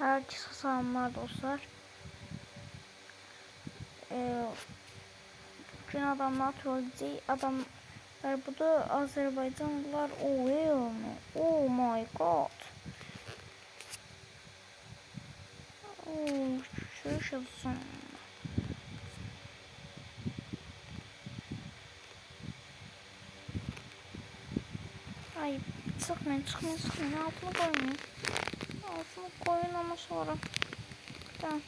Herkese selamlar dostlar. Bugün adamlar trolleyecek. Adamlar bu da Azerbaycanlılar. Oh hell no. Oh my god. Oh şaşırsın. Ay çıkmayın. Altını koymayın. Altını koyun ama sonra. Tamam.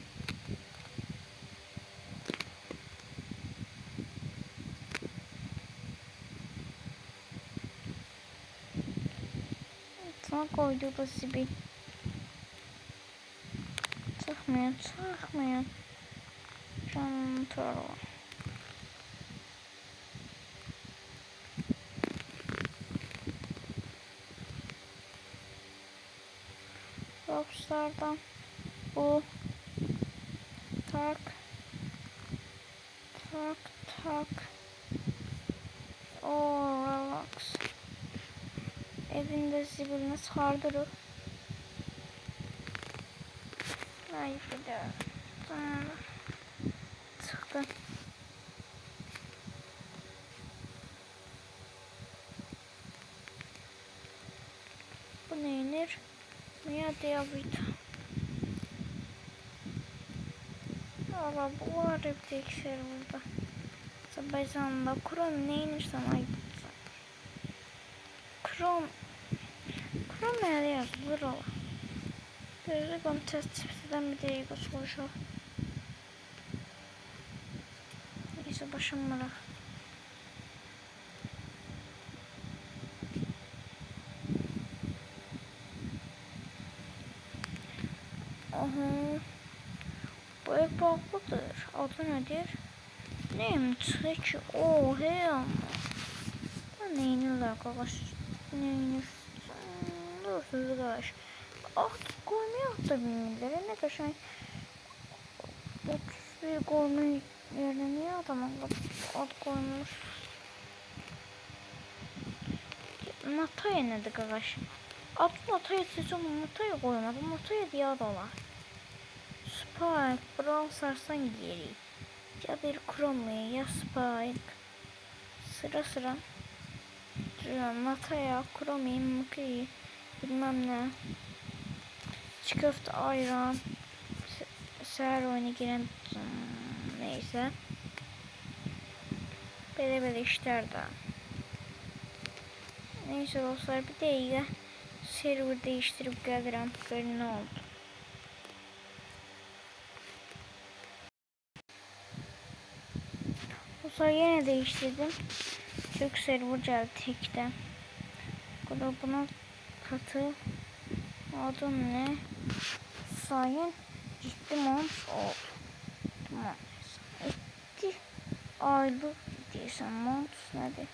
Sana koydu da sibi. Çıkmayın. Canım troll. Robstar'dan bu tak o relax evinde zibirini sardırır. Ay bir de çıktı. Bu neyinir? Niye diyabet? Valla bu var hep tekşer burada. Sabahında Chrome neyinir sana ait? Chrome nerede yazılır ola? Gözlük onu test tipsiden bir de konuşalım. Neyse başım bırak. Aha. Bu ev baklıdır. Adı nedir? Neymiş ki? Oh hell. Neyini arkadaş? Neyini? Dur arkadaş. Artık koymuyor da bilmiyorum. Ne kadar şey. 31 koymuyor yerine niye adam ad koymuş? Nataya nedir arkadaş? Adı Nataya seçim Nataya koymadım. Nataya diye adı var. Spike, Brawl Stars'tan geri. Ya bir Chrome ya Spike. Sıra. Nataya, Chrome, Mıkıyı, bilmem ne. Çikolata, ayran. Seher oyuna giren neyse. Böyle işler de. Neyse dostlar bir de iyi. Server değiştirip gelirim. Görün ne oldu. Dostlar yine değiştirdim. Türk server geldi tekte. Grubuna katı. Adım ne? Sayın ciddi mont oldu. Tamam. Etti aylık diyorsan mont nedir?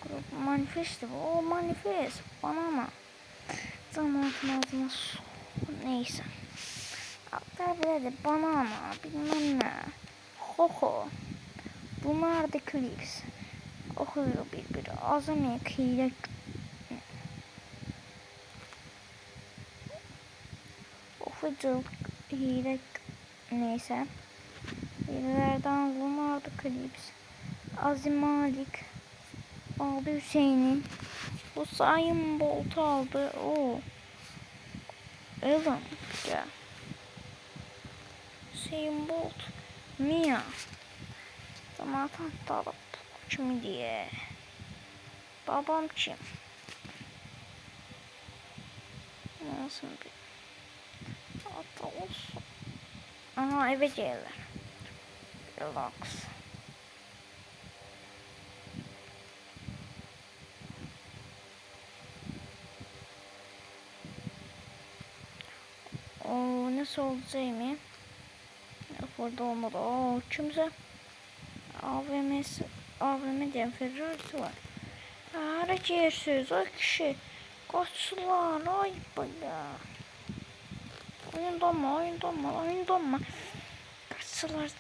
Grup manifesti bu. O manifest bana mı? Zamanın ağzına su. Neyse. Hatta bile de banana bilmem ne. Ho. Bunlar da klips. Okuyor bir azami hile. Okucuk hile neyse. Hilelerden bunlar da klips. Azim Malik aldı Hüseyin'in. Bu Sayın Bolt aldı. O. Evan gel. Hüseyin Bolt. Mia. Zamantan talep. Kim diye. Babam kim? Nasıl bir? Hatta olsun. Aha eve gelirler. Relax. O nasıl olacağımı? Burada olmadı. O kimse? AVM diye Ferrari'si var. Haraç yersiz o kişi. Kaçtılar ay baya. Oyun donma. Kaçtılar.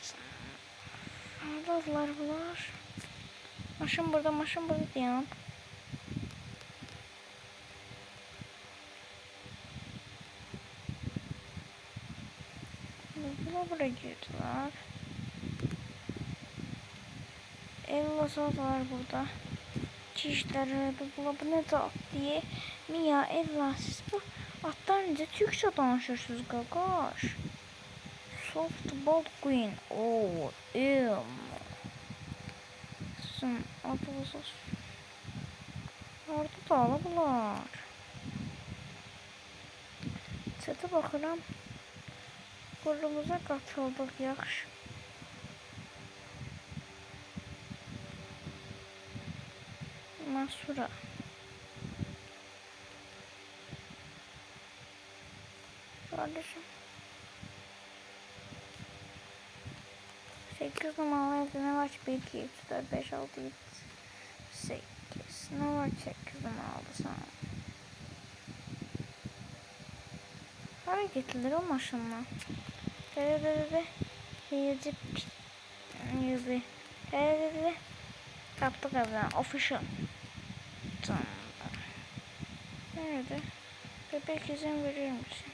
Neredeler bunlar? Maşın burada diyen. Buraya girdiler. Ella var burada. Çişleri, bu ne de at diye. Mia, Ella, siz bu atlar necə Türkçe danışırsınız qaqaş? Softball Queen. Oo, sizin adınız orada da aladılar. Çete baxıram. Qurumuza qatıldıq, yaxşı. Masura. Kardeşim. 8 numaralı evde ne var? 1, 2, 3, 4, 5, 6, 7, 8. Ne var 8 numaralı sana? Hareketlidir o maşınla. Be. Yiyecek. Yüzü. Be. Kaptık evden. Official. Tamam. Nerede? Bebek izin verir misin?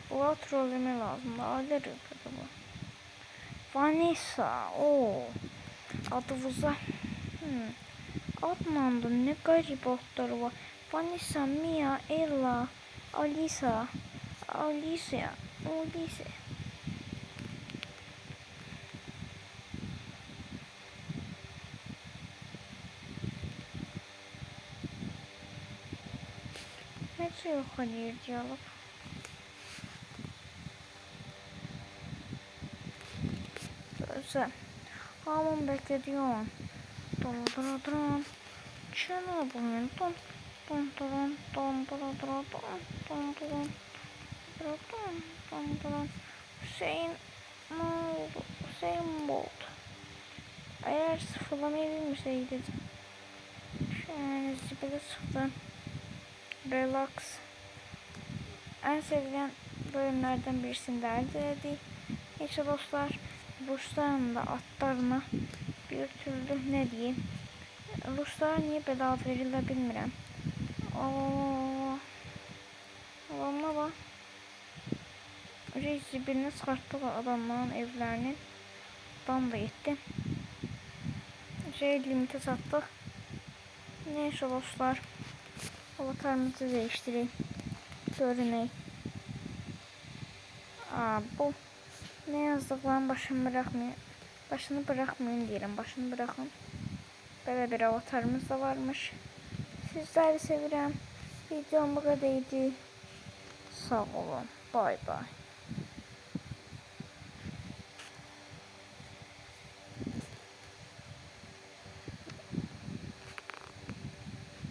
Bu trolleme lazım. Alırız bu. Vanessa. Oo. Adımıza. Adnan'da ne garip adları var. Vanessa, Mia, Ella, Alisa. Alice. Neyse yok hayır diyalog. Güzel. Hamam beklediyorum. Don. Çana bunun don. Hüseyin Bolt. Eğer sıfırlamayı bilmeseydim. Şöyle zibidi sıfır. Relax. En sevilen bölümlerden birisinde elde edildi. İşte dostlar, Rusların da atlarına bir türlü ne diyeyim. Ruslara niye bedava verirler bilmirəm. Adamına bak. Reisi birini çıkarttık adamların evlerini. Adam da gitti. Limite sattık. Neyse dostlar. Avatarımızı değiştireyim. Görüneyim. Bu. Ne yazdık lan başını bırakmayın diyelim. Başını bırakın. Böyle bir avatarımız da varmış. Sizleri seviyorum. Videom bu kadarıydı. Sağ olun. Bay bay.